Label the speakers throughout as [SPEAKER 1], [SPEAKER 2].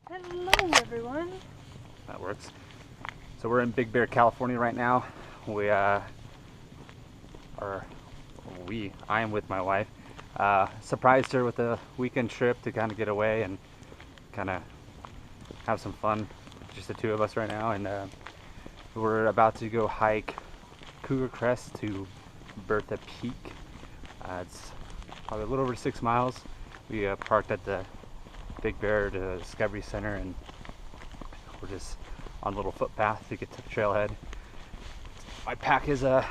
[SPEAKER 1] Hello everyone.
[SPEAKER 2] That works. So we're in Big Bear, California right now. I am with my wife. Surprised her with a weekend trip to kind of get away and kind of have some fun. Just the two of us right now, and we're about to go hike Cougar Crest to Bertha Peak. It's probably a little over 6 miles. We parked at the Big Bear to Discovery Center, and we're just on a little footpath to get to the trailhead. My pack is a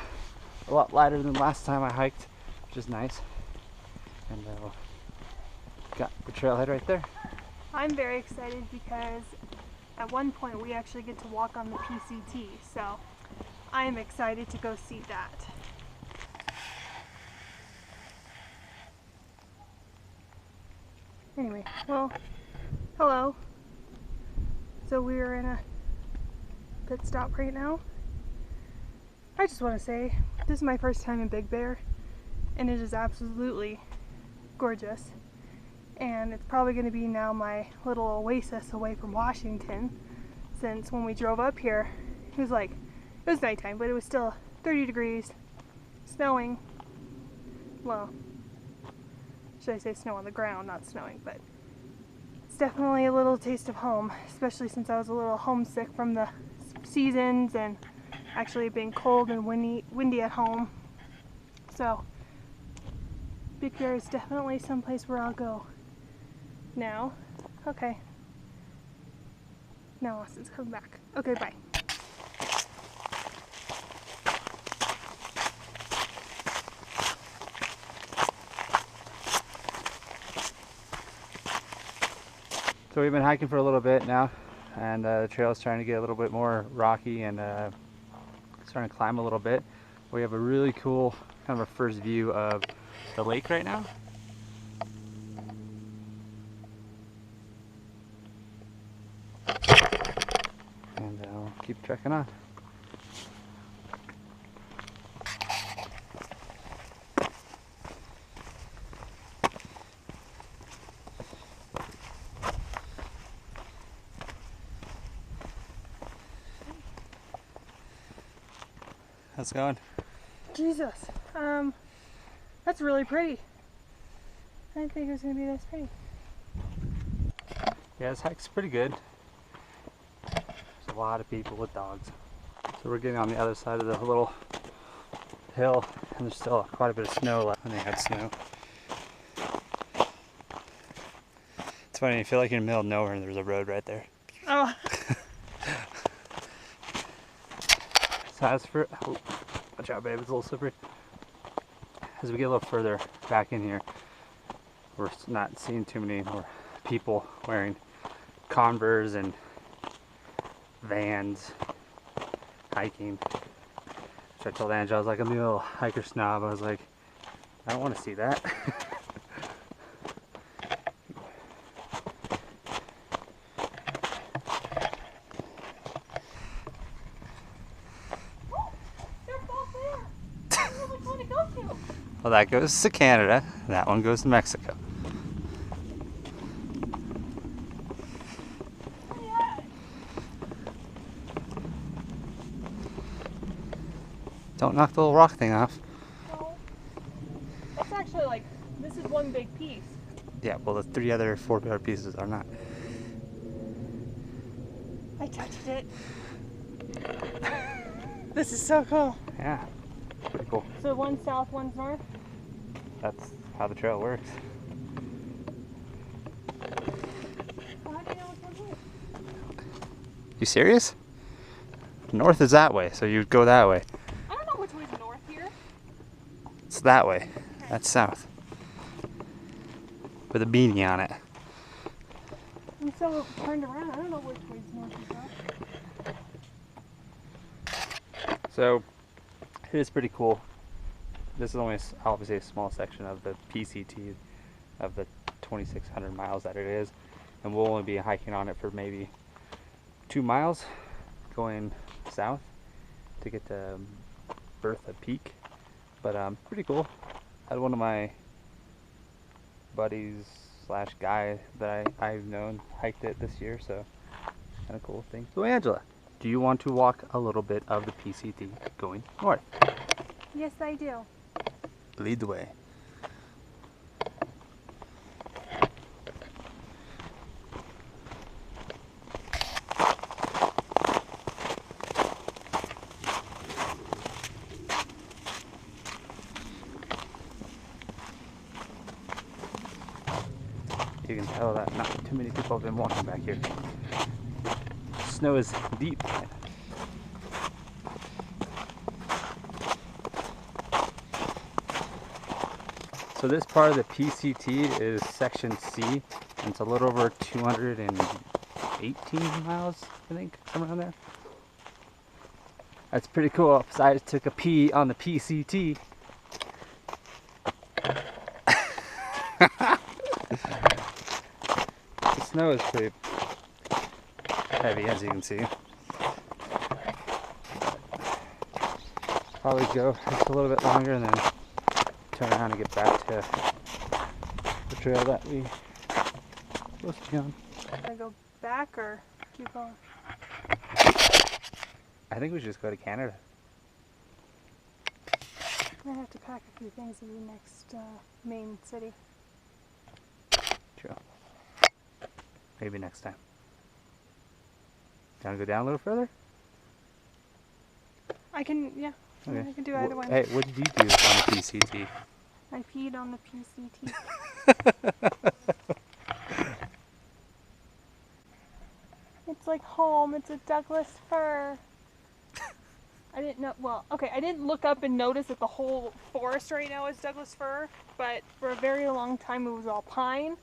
[SPEAKER 2] lot lighter than last time I hiked, which is nice. And got the trailhead right there.
[SPEAKER 1] I'm very excited because at one point we actually get to walk on the PCT, so I am excited to go see that. Anyway, well, hello. So we're in a pit stop right now. I just want to say, this is my first time in Big Bear, and it is absolutely gorgeous. And it's probably going to be now my little oasis away from Washington, since when we drove up here, it was nighttime, but it was still 30 degrees, snowing. Well, should I say snow on the ground, not snowing, but it's definitely a little taste of home, especially since I was a little homesick from the seasons and actually being cold and windy at home. So Big Bear is definitely someplace where I'll go now. Okay, now Austin's coming back. Okay, bye.
[SPEAKER 2] So we've been hiking for a little bit now, and the trail is starting to get a little bit more rocky and starting to climb a little bit. We have a really cool kind of a first view of the lake right now. And we'll keep trekking on. How's it going?
[SPEAKER 1] Jesus, that's really pretty. I didn't think it was gonna be this pretty.
[SPEAKER 2] Yeah, this hike's pretty good. There's a lot of people with dogs. So we're getting on the other side of the little hill, and there's still quite a bit of snow left when they had snow. It's funny, you feel like you're in the middle of nowhere and there's a road right there.
[SPEAKER 1] Oh.
[SPEAKER 2] So as for, oh, watch out babe, it's a little slippery. As we get a little further back in here, we're not seeing too many more people wearing Converse and Vans hiking. So I told Angela, I was like, I'm a little hiker snob. I was like, I don't want to see that. Well, that goes to Canada, that one goes to Mexico. Don't knock the little rock thing off.
[SPEAKER 1] No. It's actually this is one big piece.
[SPEAKER 2] Yeah, well the 3 other 4 other pieces are not.
[SPEAKER 1] I touched it. This is so cool.
[SPEAKER 2] Yeah, pretty cool.
[SPEAKER 1] So one's south, one's north?
[SPEAKER 2] That's how the trail works.
[SPEAKER 1] Well, how do you know which one's north?
[SPEAKER 2] You serious? North is that way, so you'd go that way.
[SPEAKER 1] I don't know which way's north here.
[SPEAKER 2] It's that way. That's south. With a beanie on it.
[SPEAKER 1] I'm so turned around, I don't know which way's north and south.
[SPEAKER 2] So, it is pretty cool. This is only obviously a small section of the PCT of the 2,600 miles that it is, and we'll only be hiking on it for maybe 2 miles going south to get to Bertha Peak. But pretty cool. I had one of my buddies slash guy that I've known hiked it this year, so kind of cool thing. So Angela, do you want to walk a little bit of the PCT going north?
[SPEAKER 1] Yes, I do.
[SPEAKER 2] Lead the way. You can tell that not too many people have been walking back here. Snow is deep. So this part of the PCT is section C, and it's a little over 218 miles, I think, somewhere around there. That's pretty cool. So I just took a pee on the PCT. The snow is pretty heavy, as you can see. Probably go just a little bit longer and then turn around and get back to the trail that we supposed to be on.
[SPEAKER 1] Should I go back or keep going?
[SPEAKER 2] I think we should just go to Canada.
[SPEAKER 1] I have to pack a few things in the next main city.
[SPEAKER 2] True. Maybe next time. Do you want to go down a little further?
[SPEAKER 1] I can, yeah.
[SPEAKER 2] Okay.
[SPEAKER 1] I can do either one.
[SPEAKER 2] Hey, what did you do on the PCT?
[SPEAKER 1] I peed on the PCT. It's like home. It's a Douglas fir. I didn't know. Well, okay, I didn't look up and notice that the whole forest right now is Douglas fir, but for a very long time it was all pine.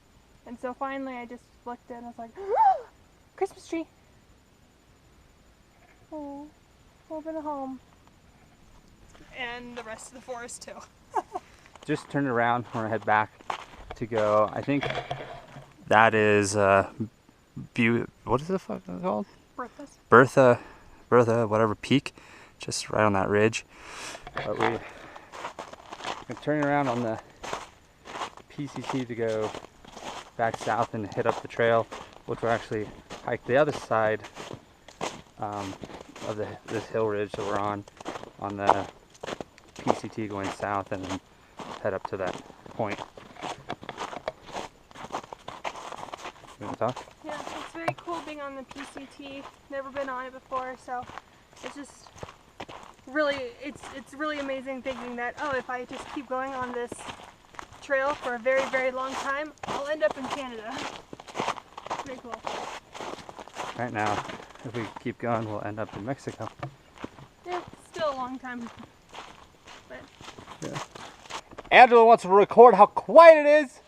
[SPEAKER 1] And so finally I just looked at it and I was like, oh, Christmas tree. Oh, home and a home. And the rest of the forest too.
[SPEAKER 2] Just turn around. We're gonna head back to go. I think that is what is the fuck called?
[SPEAKER 1] Bertha's.
[SPEAKER 2] Bertha, whatever peak, just right on that ridge. But we're turning around on the PCT to go back south and hit up the trail, which will actually hike the other side of this hill ridge that we're on the PCT going south, and then head up to that point. You want to talk?
[SPEAKER 1] Yeah, it's very cool being on the PCT. Never been on it before, so it's just really, it's really amazing thinking that, oh, if I just keep going on this trail for a very, very long time, I'll end up in Canada. Very cool.
[SPEAKER 2] Right now, if we keep going, we'll end up in Mexico.
[SPEAKER 1] Yeah, it's still a long time. But
[SPEAKER 2] Yeah. Angela wants to record how quiet it is.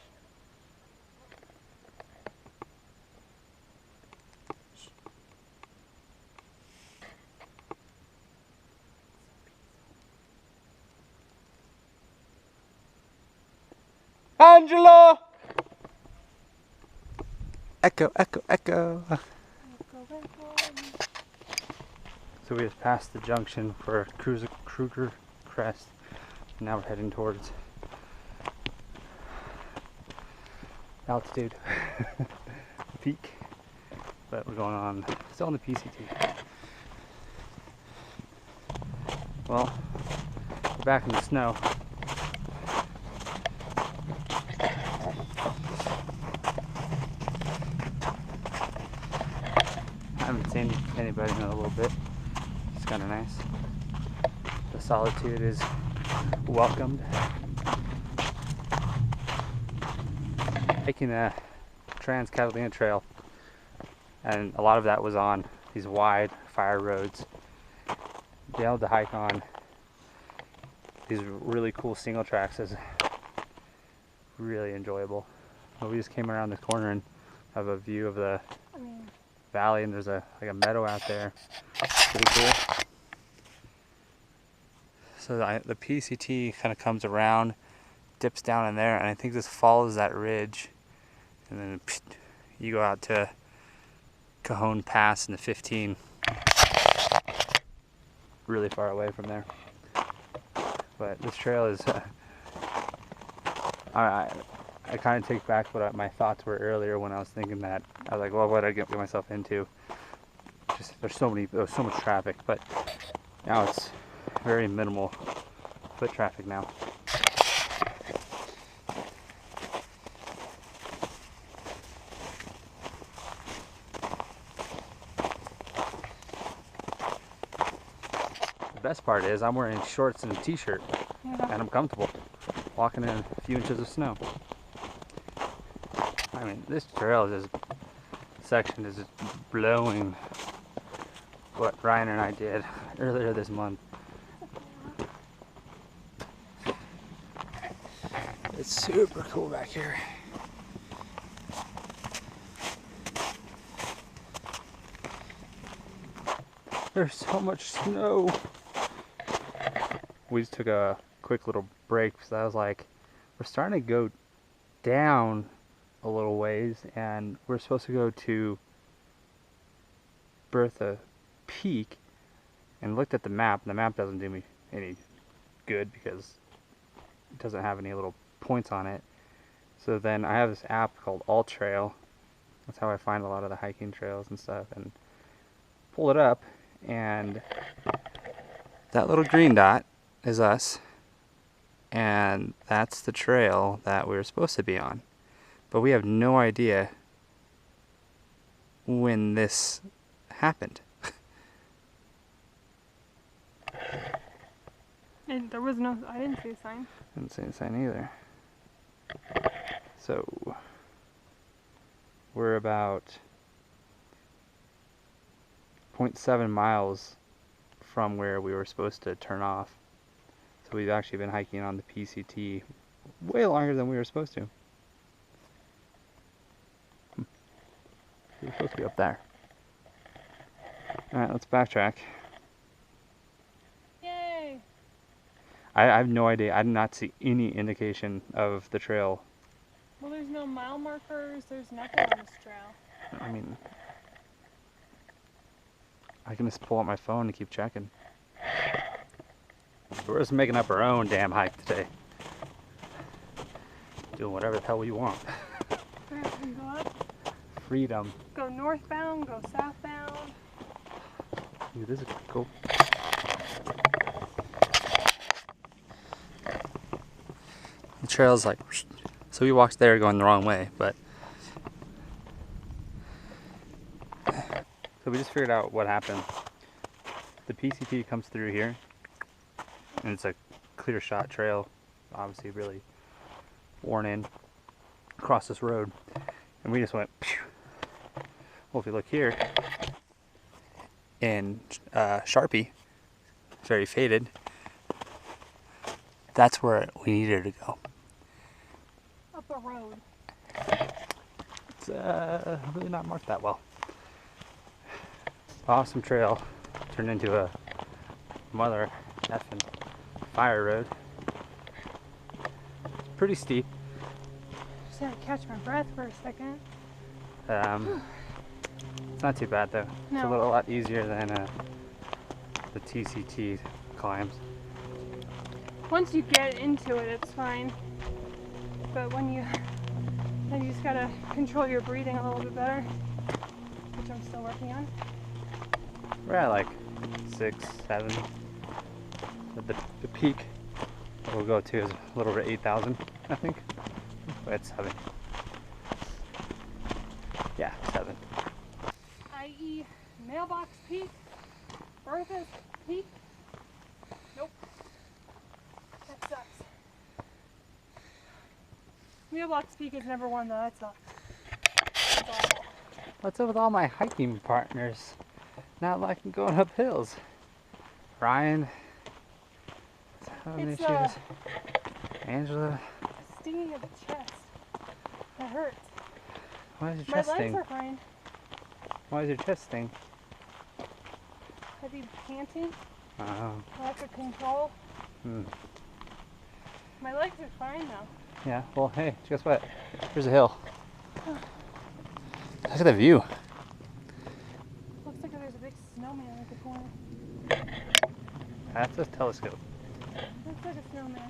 [SPEAKER 2] Angela! Echo, echo, echo. So we just passed the junction for Cougar Crest. Now we're heading towards altitude, the peak, but we're going on, still on the PCT. Well, we're back in the snow. I haven't seen anybody in a little bit. It's kind of nice. The solitude is welcomed. Hiking the Trans-Catalina Trail, and a lot of that was on these wide fire roads. Being able to hike on these really cool single tracks is really enjoyable. Well, we just came around this corner and have a view of the valley, and there's like a meadow out there. Pretty cool. So the PCT kind of comes around, dips down in there, and I think this follows that ridge, and then you go out to Cajon Pass in the 15, really far away from there. But this trail is I I kind of take back what my thoughts were earlier when I was thinking that. I was like, well, what did I get myself into? Just there's so much traffic, but now it's very minimal foot traffic now. The best part is I'm wearing shorts and a t-shirt, and I'm comfortable walking in a few inches of snow. I mean, this section is just blowing what Ryan and I did earlier this month. It's super cool back here. There's so much snow. We just took a quick little break because I was like, we're starting to go down a little ways, and we're supposed to go to Bertha Peak, and looked at the map, and the map doesn't do me any good because it doesn't have any little points on it. So then I have this app called All Trail. That's how I find a lot of the hiking trails and stuff, and pull it up, and that little green dot is us, and that's the trail that we were supposed to be on. But we have no idea when this happened.
[SPEAKER 1] And there was no, I didn't see a sign.
[SPEAKER 2] Didn't see a sign either. So we're about 0.7 miles from where we were supposed to turn off. So we've actually been hiking on the PCT way longer than we were supposed to. We're supposed to be up there. Alright, let's backtrack.
[SPEAKER 1] Yay!
[SPEAKER 2] I have no idea. I did not see any indication of the trail.
[SPEAKER 1] Well, there's no mile markers, there's nothing on this trail.
[SPEAKER 2] I mean, I can just pull out my phone and keep checking. We're just making up our own damn hike today. Doing whatever the hell we want.
[SPEAKER 1] Where can we go up?
[SPEAKER 2] Freedom.
[SPEAKER 1] Go northbound, go southbound.
[SPEAKER 2] Dude, this is cool. The trail's like, so we walked there going the wrong way, but so we just figured out what happened. The PCT comes through here, and it's a clear shot trail, obviously really worn in across this road, and we just went phew. Well, if you look here in Sharpie, very faded, that's where we needed to go.
[SPEAKER 1] Up a road.
[SPEAKER 2] It's really not marked that well. Awesome trail turned into a mother effing fire road. It's pretty steep.
[SPEAKER 1] Just had to catch my breath for a second.
[SPEAKER 2] It's not too bad though.
[SPEAKER 1] No.
[SPEAKER 2] It's a lot easier than the TCT climbs.
[SPEAKER 1] Once you get into it, it's fine. But when you just gotta control your breathing a little bit better, which I'm still working on.
[SPEAKER 2] We're at like 6, 7. But the peak that we'll go to is a little over 8,000, I think. But it's 7. Yeah, 7.
[SPEAKER 1] I.e. Mailbox Peak, Bertha's Peak. Nope. That sucks. Mailbox Peak is number 1 though, that sucks. That's awful.
[SPEAKER 2] What's up with all my hiking partners not liking going up hills? Ryan, having
[SPEAKER 1] It's
[SPEAKER 2] issues. Angela,
[SPEAKER 1] stinging of the chest. That hurts.
[SPEAKER 2] why is your
[SPEAKER 1] My
[SPEAKER 2] chest
[SPEAKER 1] legs
[SPEAKER 2] sting?
[SPEAKER 1] are fine.
[SPEAKER 2] Why is your chest sting?
[SPEAKER 1] Heavy panting,
[SPEAKER 2] Oh,
[SPEAKER 1] lack of control. My legs are fine though.
[SPEAKER 2] yeah. Well, hey, guess what? Here's a hill. Look at the view.
[SPEAKER 1] Looks like there's a big snowman at the corner.
[SPEAKER 2] That's a telescope.
[SPEAKER 1] Looks like a snowman.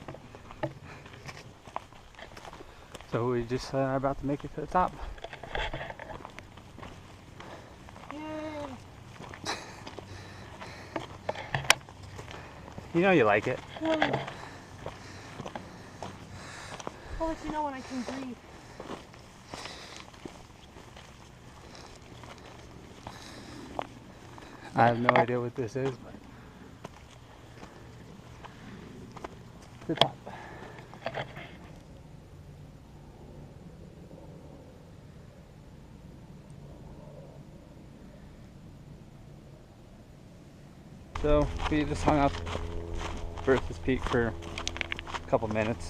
[SPEAKER 2] So we just are about to make it to the top.
[SPEAKER 1] Yay!
[SPEAKER 2] You know you like it.
[SPEAKER 1] I'll let you know when I can breathe.
[SPEAKER 2] I have no idea what this is, but the top. So we just hung up Bertha's Peak for a couple minutes.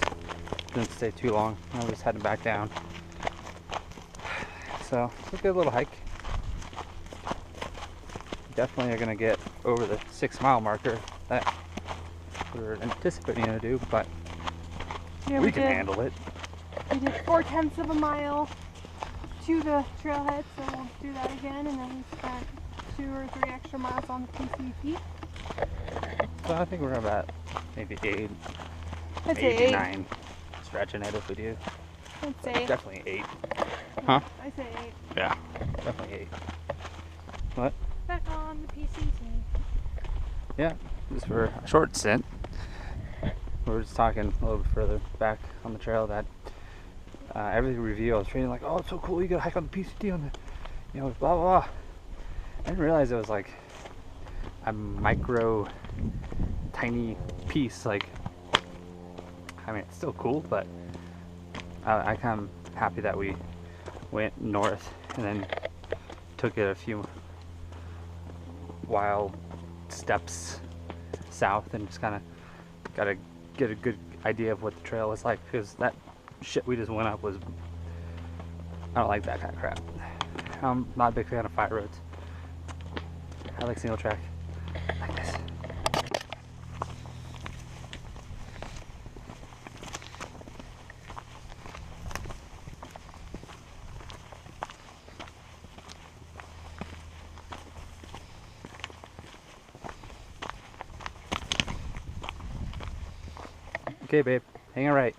[SPEAKER 2] Didn't stay too long. I was heading back down. So it's a good little hike. Definitely are gonna get over the 6-mile marker that we were anticipating to do, but
[SPEAKER 1] Yeah,
[SPEAKER 2] we can handle it.
[SPEAKER 1] We did 4/10 of a mile to the trailhead, so we'll do that again, and then we spent 2 or 3 extra miles on the PCT.
[SPEAKER 2] So I think we're about maybe 8,
[SPEAKER 1] I'd say
[SPEAKER 2] maybe
[SPEAKER 1] 8.
[SPEAKER 2] 9 stretching it if we do.
[SPEAKER 1] I'd say.
[SPEAKER 2] Definitely 8. Huh?
[SPEAKER 1] I'd say 8.
[SPEAKER 2] Yeah, definitely 8. What?
[SPEAKER 1] Back on the PCT.
[SPEAKER 2] Yeah, just for a short stint. We were just talking a little bit further back on the trail that every review I was reading, like, oh, it's so cool, you gotta hike on the PCT on the, blah, blah, blah. I didn't realize it was like a micro, tiny piece. Like, I mean, it's still cool, but I kind of happy that we went north and then took it a few wild steps south and just kind of got to get a good idea of what the trail was like, because that shit we just went up was, I don't like that kind of crap. I'm not a big fan of fire roads. I like single track like this. Okay, babe, hang it right.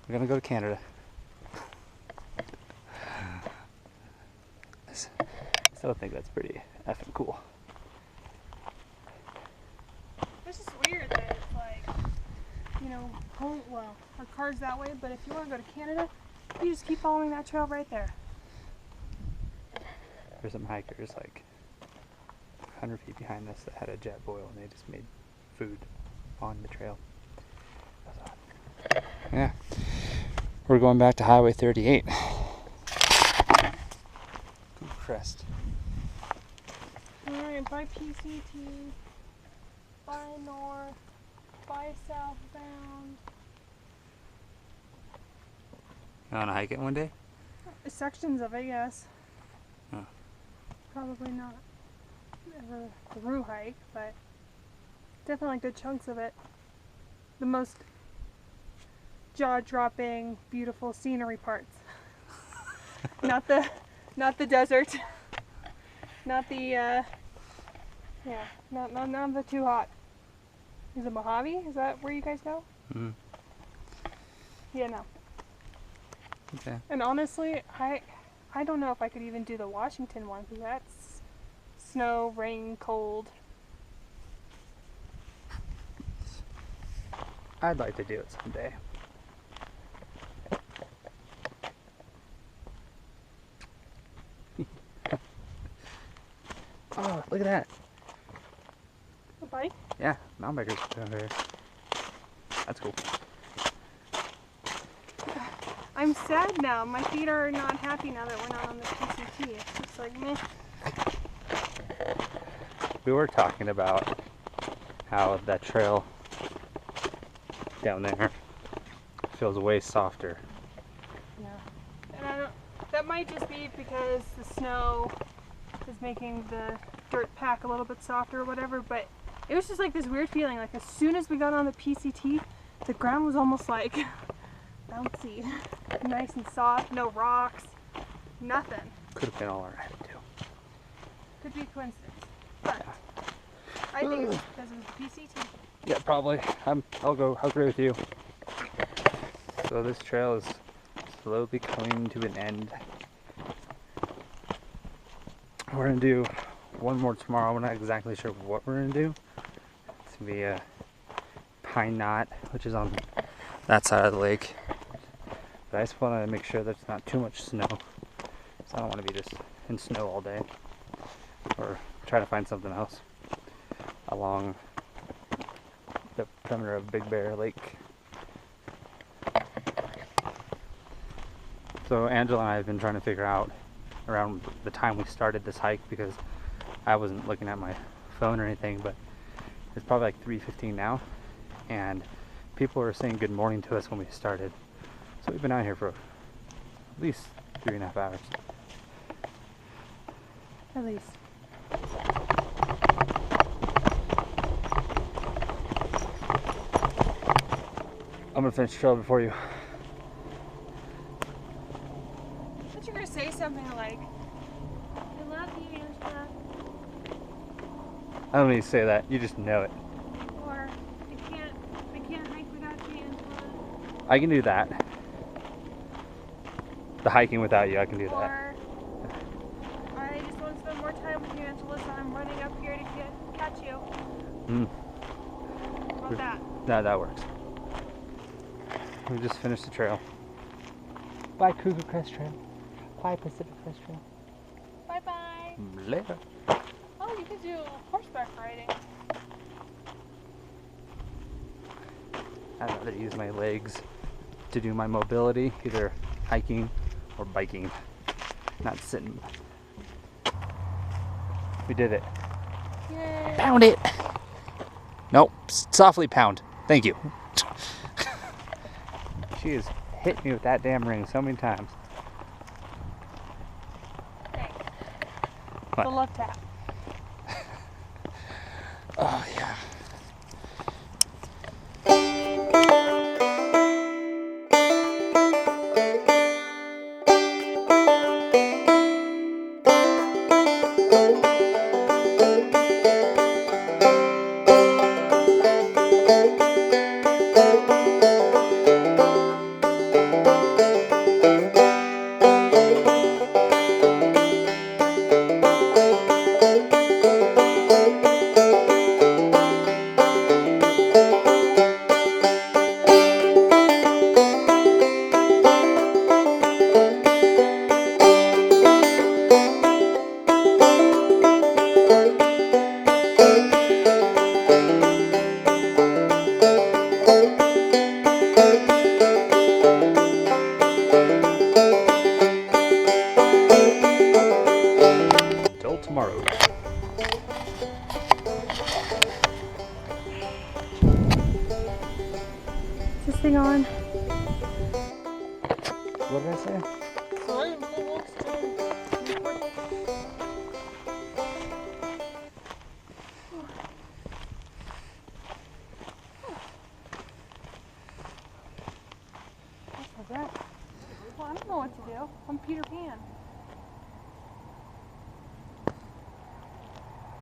[SPEAKER 2] We're gonna go to Canada. I still think that's pretty effing cool.
[SPEAKER 1] It's just weird that it's like, home, well, our car's that way, but if you want to go to Canada, you just keep following that trail right there.
[SPEAKER 2] There's some hikers like 100 feet behind us that had a jet boil and they just made food on the trail. Yeah. We're going back to Highway 38. Cougar Crest.
[SPEAKER 1] Alright, by PCT, by north, by southbound.
[SPEAKER 2] You want to hike it one day?
[SPEAKER 1] Sections of it, yes.
[SPEAKER 2] Huh.
[SPEAKER 1] Probably not ever a through hike, but definitely good chunks of it. The most jaw-dropping, beautiful scenery parts. not the desert. Not the not the too hot. Is it Mojave? Is that where you guys go?
[SPEAKER 2] Mm-hmm.
[SPEAKER 1] Yeah, no.
[SPEAKER 2] Okay.
[SPEAKER 1] And honestly, I don't know if I could even do the Washington one, because that's snow, rain, cold.
[SPEAKER 2] I'd like to do it someday. Oh, look at that.
[SPEAKER 1] A bike?
[SPEAKER 2] Yeah, mountain bikers over here. That's cool.
[SPEAKER 1] I'm sad now. My feet are not happy now that we're not on the PCT. It's just like meh.
[SPEAKER 2] We were talking about how that trail down there feels way softer.
[SPEAKER 1] Yeah. And that might just be because the snow is making the dirt pack a little bit softer or whatever, but it was just like this weird feeling. Like as soon as we got on the PCT, the ground was almost like bouncy. Nice and soft, no rocks, nothing.
[SPEAKER 2] Could have been all our head too.
[SPEAKER 1] Could be a coincidence, but I think it's because of the PCT.
[SPEAKER 2] Yeah, probably. I'll agree with you. So this trail is slowly coming to an end. We're gonna do one more tomorrow. We're not exactly sure what we're gonna do. It's gonna be a pine knot, which is on that side of the lake. But I just want to make sure there's not too much snow. So I don't want to be just in snow all day. Or try to find something else along the perimeter of Big Bear Lake. So Angela and I have been trying to figure out around the time we started this hike, because I wasn't looking at my phone or anything, but it's probably like 3:15 now, and people were saying good morning to us when we started. So we've been out here for at least 3.5 hours.
[SPEAKER 1] At least.
[SPEAKER 2] I'm gonna finish the trail before you.
[SPEAKER 1] I thought you were gonna say something like, I love you, Angela.
[SPEAKER 2] I don't need to say that, you just know it.
[SPEAKER 1] Or, I can't hike without you, Angela.
[SPEAKER 2] I can do that. The hiking without you, I can do that.
[SPEAKER 1] Or, I just want to spend more time with you, Angela, so I'm running up here to catch you. How about that?
[SPEAKER 2] No, that works. We just finished the trail. Bye, Cougar Crest Trail. Bye, Pacific Crest Trail.
[SPEAKER 1] Bye-bye.
[SPEAKER 2] Later.
[SPEAKER 1] Oh, you could do horseback riding.
[SPEAKER 2] I'd rather use my legs to do my mobility, either hiking or biking, not sitting. We did it.
[SPEAKER 1] Yay.
[SPEAKER 2] Pound it! Nope, softly pound. Thank you. She has hit me with that damn ring so many times.
[SPEAKER 1] Thanks.
[SPEAKER 2] What?
[SPEAKER 1] The love tap.
[SPEAKER 2] Oh, yeah. Until tomorrow.
[SPEAKER 1] Is this thing on?
[SPEAKER 2] What did I say?
[SPEAKER 1] Well, I don't know what to do. I'm Peter Pan.